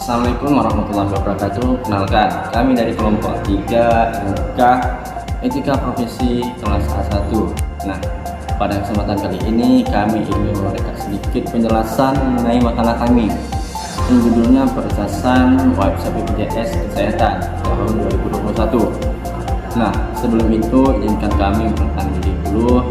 Assalamualaikum warahmatullahi wabarakatuh. Kenalkan, kami dari kelompok 3 MK Etika Profesi kelas A1. Nah, pada kesempatan kali ini kami ingin memberikan sedikit penjelasan mengenai makalah kami yang judulnya Peretasan Website BPJS Kesehatan tahun 2021. Nah, sebelum itu izinkan kami memperkenalkan diri dulu.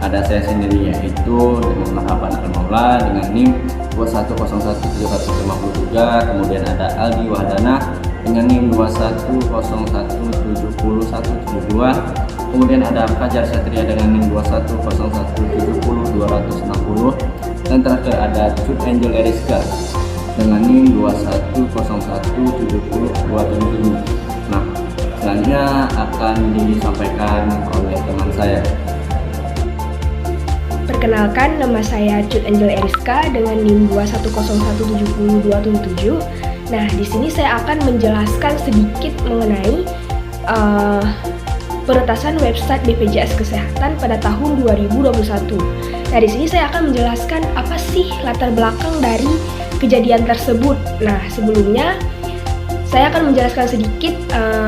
Ada saya sendiri, yaitu dengan Mahaban Al-Maula dengan NIM 2101753, kemudian ada Aldi Wahdana dengan NIM 210177172, kemudian ada Fajar Satria dengan NIM 210170260, dan terakhir ada Cut Angel Eriska dengan NIM 210170277. Nah, selanjutnya akan disampaikan oleh teman saya. Perkenalkan, nama saya Cut Angel Eriska dengan NIM 210170277. Nah, di sini saya akan menjelaskan sedikit mengenai peretasan website BPJS Kesehatan pada tahun 2021. Nah, di sini saya akan menjelaskan apa sih latar belakang dari kejadian tersebut. Nah, sebelumnya saya akan menjelaskan sedikit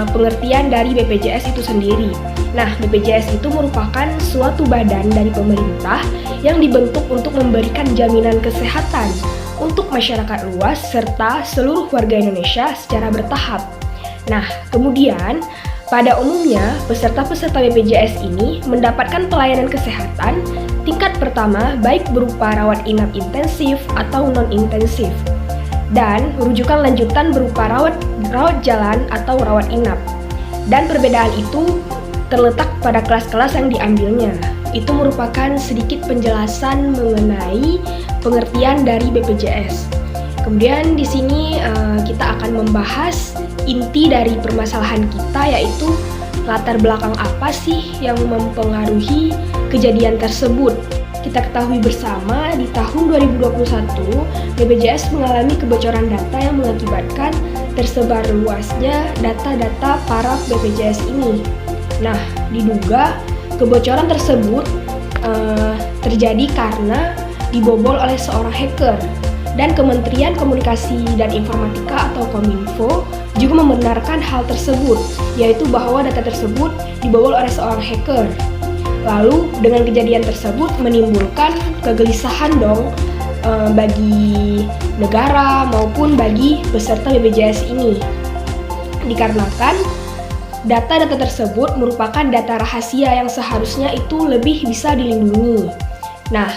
pengertian dari BPJS itu sendiri. Nah, BPJS itu merupakan suatu badan dari pemerintah yang dibentuk untuk memberikan jaminan kesehatan untuk masyarakat luas serta seluruh warga Indonesia secara bertahap. Nah, kemudian pada umumnya peserta-peserta BPJS ini mendapatkan pelayanan kesehatan tingkat pertama baik berupa rawat inap intensif atau non-intensif, dan rujukan lanjutan berupa rawat jalan atau rawat inap. Dan perbedaan itu terletak pada kelas-kelas yang diambilnya. Itu merupakan sedikit penjelasan mengenai pengertian dari BPJS. Kemudian di sini kita akan membahas inti dari permasalahan kita, yaitu latar belakang apa sih yang mempengaruhi kejadian tersebut. Kita ketahui bersama di tahun 2021 BPJS mengalami kebocoran data yang mengakibatkan tersebar luasnya data-data para BPJS ini. Nah, diduga kebocoran tersebut terjadi karena dibobol oleh seorang hacker, dan Kementerian Komunikasi dan Informatika atau Kominfo juga membenarkan hal tersebut, yaitu bahwa data tersebut dibobol oleh seorang hacker. Lalu dengan kejadian tersebut menimbulkan kegelisahan dong bagi negara maupun bagi peserta BPJS ini, dikarenakan data-data tersebut merupakan data rahasia yang seharusnya itu lebih bisa dilindungi. Nah,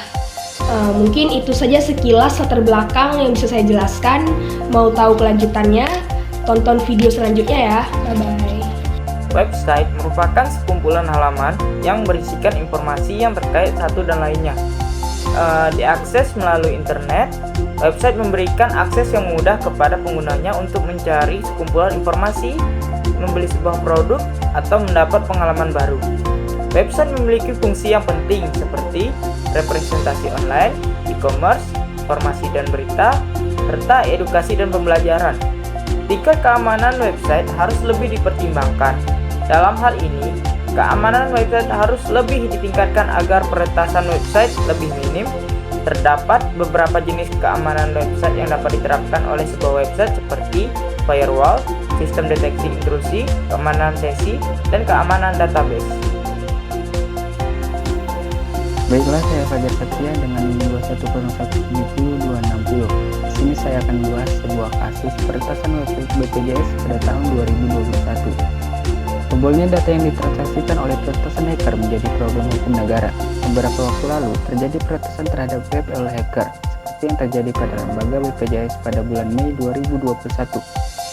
mungkin itu saja sekilas latar belakang yang bisa saya jelaskan. Mau tahu kelanjutannya? Tonton video selanjutnya ya. Bye-bye. Website merupakan sekumpulan halaman yang berisikan informasi yang terkait satu dan lainnya. Diakses melalui internet, website memberikan akses yang mudah kepada penggunanya untuk mencari sekumpulan informasi, membeli sebuah produk, atau mendapat pengalaman baru. Website memiliki fungsi yang penting seperti representasi online, e-commerce, informasi dan berita, serta edukasi dan pembelajaran. Tingkat keamanan website harus lebih dipertimbangkan. Dalam hal ini, keamanan website harus lebih ditingkatkan agar peretasan website lebih minim. Terdapat beberapa jenis keamanan website yang dapat diterapkan oleh sebuah website seperti firewall, sistem deteksi intrusi, keamanan sesi, dan keamanan database. Baiklah, saya Fajar Satria dengan NIM 210170260. Di sini saya akan membahas sebuah kasus peretasan website BPJS pada tahun 2021. Bobolnya data yang ditransaksikan oleh peretasan hacker menjadi problem hukum negara. Beberapa waktu lalu terjadi peretasan terhadap web oleh hacker, seperti yang terjadi pada lembaga BPJS pada bulan Mei 2021,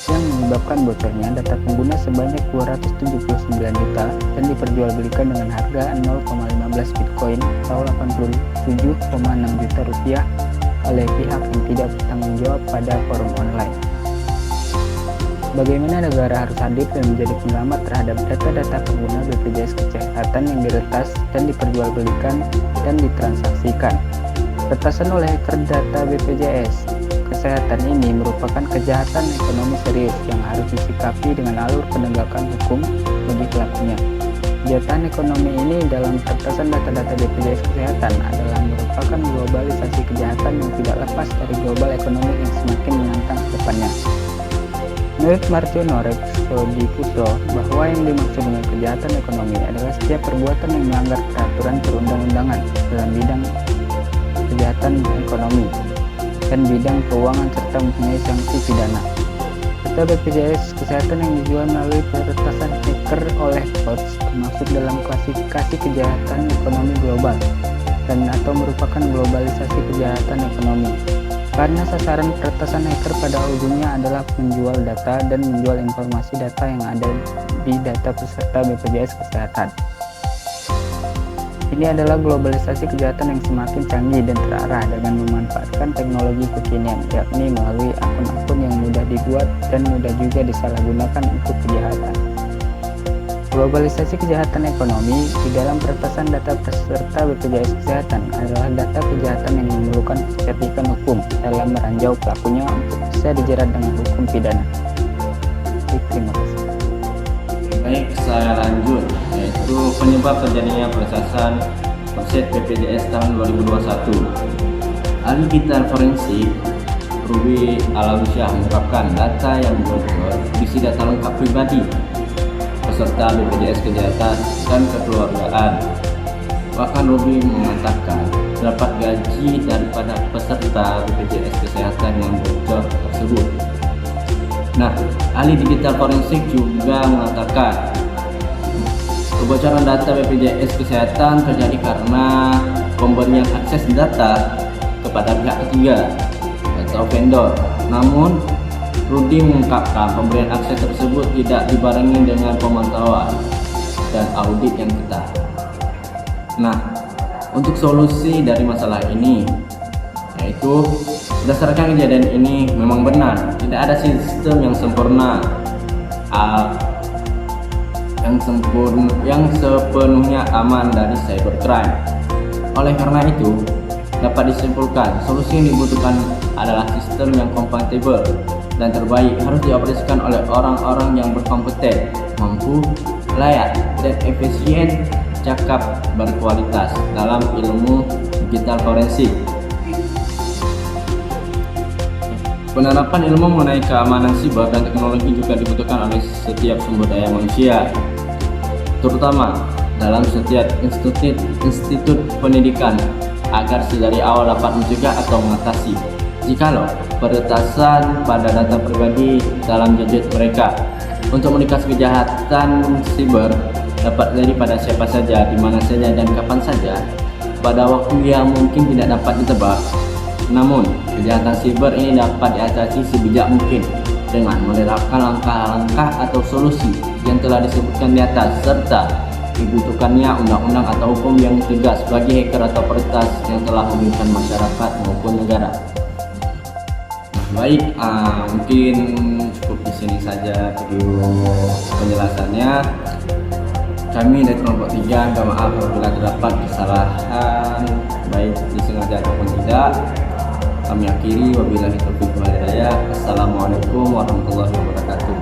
yang menyebabkan bocornya data pengguna sebanyak 279 juta dan diperjualbelikan dengan harga 0,15 Bitcoin atau 87,6 juta rupiah oleh pihak yang tidak bertanggung jawab pada forum online. Bagaimana negara harus hadir dan menjadi penyelamat terhadap data-data pengguna BPJS Kesehatan yang diretas dan diperjualbelikan dan ditransaksikan. Peretasan oleh hacker data BPJS Kesehatan ini merupakan kejahatan ekonomi serius yang harus disikapi dengan alur penegakan hukum bagi pelakunya. Kejahatan ekonomi ini dalam peretasan data-data BPJS Kesehatan adalah merupakan globalisasi kejahatan yang tidak lepas dari global ekonomi yang semakin menantang ke depannya. Menurut Martiono Reksodipuso, bahwa yang dimaksud dengan kejahatan ekonomi adalah setiap perbuatan yang melanggar peraturan perundang-undangan dalam bidang kejahatan ekonomi dan bidang keuangan serta mempunyai sanksi pidana. Data BPJS Kesehatan yang dijual melalui peretasan hacker oleh bots termasuk dalam klasifikasi kejahatan ekonomi global dan atau merupakan globalisasi kejahatan ekonomi. Karena sasaran peretasan hacker pada ujungnya adalah menjual data dan menjual informasi data yang ada di data peserta BPJS Kesehatan. Ini adalah globalisasi kejahatan yang semakin canggih dan terarah dengan memanfaatkan teknologi kekinian, yakni melalui akun-akun yang mudah dibuat dan mudah juga disalahgunakan untuk kejahatan. Globalisasi kejahatan ekonomi di dalam peretasan data peserta BPJS Kesehatan adalah data kejahatan yang memerlukan kecerdikan hukum dalam meranjau pelakunya untuk bisa dijerat dengan hukum pidana. Terima kasih. Baik, saya lanjut, yaitu penyebab terjadinya peretasan offset BPJS tahun 2021. Ahli digital forensik Ruby Alawisyah mengungkapkan data yang bocor berisi data lengkap pribadi peserta BPJS Kesehatan dan Kekeluargaan. Bahkan Ruby mengatakan dapat gaji daripada peserta BPJS Kesehatan yang bocor tersebut. Nah, ahli digital forensik juga mengatakan kebocoran data BPJS Kesehatan terjadi karena pemberian akses data kepada pihak ketiga atau vendor. Namun, Rudy mengungkapkan pemberian akses tersebut tidak dibarengi dengan pemantauan dan audit yang ketat. Nah, untuk solusi dari masalah ini, yaitu berdasarkan kejadian ini memang benar tidak ada sistem yang sempurna yang sepenuhnya aman dari cybercrime. Oleh karena itu, dapat disimpulkan solusi yang dibutuhkan adalah sistem yang kompatibel dan terbaik harus dioperasikan oleh orang-orang yang berkompeten, mampu, layak, dan efisien, cakap, berkualitas dalam ilmu digital forensik. Penerapan ilmu mengenai keamanan siber dan teknologi juga dibutuhkan oleh setiap sumber daya manusia, terutama dalam setiap institut pendidikan agar sedari awal dapat mencegah atau mengatasi jikalau peretasan pada data pribadi dalam gadget mereka. Untuk mendeteksi kejahatan siber dapat terjadi pada siapa saja, di mana saja, dan kapan saja pada waktu yang mungkin tidak dapat ditebak. Namun, kejahatan siber ini dapat diatasi sebijak mungkin dengan menerapkan langkah-langkah atau solusi yang telah disebutkan di atas, serta dibutuhkannya undang-undang atau hukum yang tegas bagi hacker atau peretas yang telah merugikan masyarakat maupun negara. Baik, mungkin cukup di sini saja video penjelasannya. Kami dari kelompok 3 minta maaf apabila terdapat kesalahan baik disengaja ataupun tidak. Kami akhiri, wabillahi taufiq wal hidayah. Assalamualaikum warahmatullahi wabarakatuh.